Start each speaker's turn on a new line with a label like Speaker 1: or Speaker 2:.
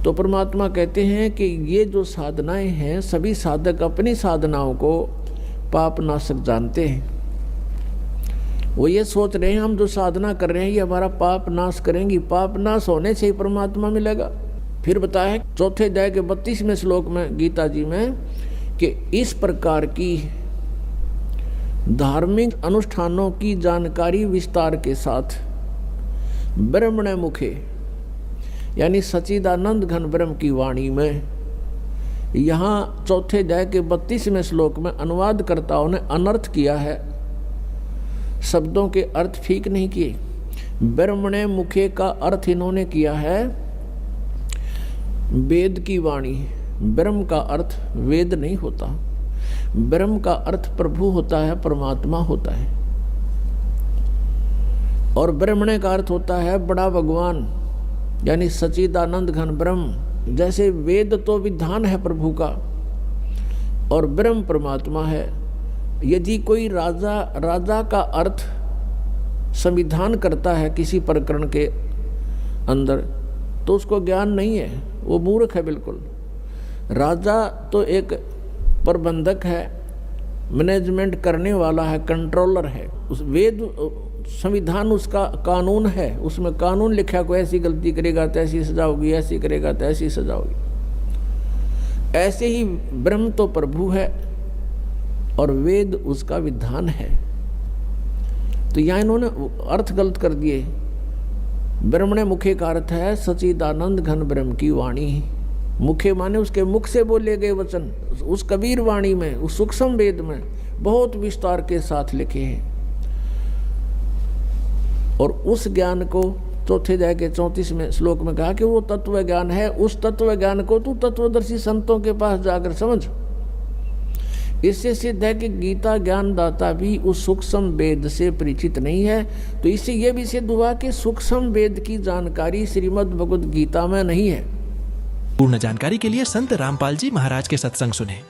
Speaker 1: तो परमात्मा कहते हैं कि ये जो साधनाएं हैं, सभी साधक अपनी साधनाओं को पाप नाशक जानते हैं। वो ये सोच रहे हैं हम जो साधना कर रहे हैं ये हमारा पाप नाश करेंगी, पाप नाश होने से ही परमात्मा मिलेगा। फिर बताया चौथे अध्याय के 32वें श्लोक में गीता जी में कि इस प्रकार की धार्मिक अनुष्ठानों की जानकारी विस्तार के साथ ब्रह्मणे मुखे यानी सच्चिदानंद घन ब्रह्म की वाणी में, यहाँ चौथे अध्याय के 32वें श्लोक में अनुवादकर्ताओं ने अनर्थ किया है, शब्दों के अर्थ ठीक नहीं किए। ब्रह्मणे मुखे का अर्थ इन्होंने किया है वेद की वाणी। ब्रह्म का अर्थ वेद नहीं होता, ब्रह्म का अर्थ प्रभु होता है, परमात्मा होता है। और ब्रह्मणे का अर्थ होता है बड़ा भगवान यानी सच्चिदानंद घन ब्रह्म। जैसे वेद तो विधान है प्रभु का और ब्रह्म परमात्मा है। यदि कोई राजा का अर्थ संविधान करता है किसी प्रकरण के अंदर तो उसको ज्ञान नहीं है, वो मूर्ख है बिल्कुल। राजा तो एक प्रबंधक है, मैनेजमेंट करने वाला है, कंट्रोलर है। उस वेद संविधान उसका कानून है, उसमें कानून लिखा कोई ऐसी गलती करेगा तो ऐसी सजा होगी, ऐसी करेगा तो ऐसी सजा होगी। ऐसे ही ब्रह्म तो प्रभु है और वेद उसका विधान है। तो यहाँ इन्होंने अर्थ गलत कर दिए। ब्रह्मणे मुखे का अर्थ है सच्चिदानंद घन ब्रह्म की वाणी। मुखे माने उसके मुख से बोले गए वचन, उस कबीर वाणी में, उस सूक्ष्म वेद में बहुत विस्तार के साथ लिखे हैं। और उस ज्ञान को चौथे अध्याय के 34वें श्लोक में कहा कि वो तत्व ज्ञान है। उस तत्व ज्ञान को तू तत्वदर्शी संतों के पास जाकर समझ। इससे सिद्ध है कि गीता ज्ञानदाता भी उस सूक्ष्म वेद से परिचित नहीं है। तो इससे यह भी सिद्ध हुआ कि सूक्ष्म वेद की जानकारी श्रीमद् भगवद गीता में नहीं है।
Speaker 2: पूर्ण जानकारी के लिए संत रामपाल जी महाराज के सत्संग सुने।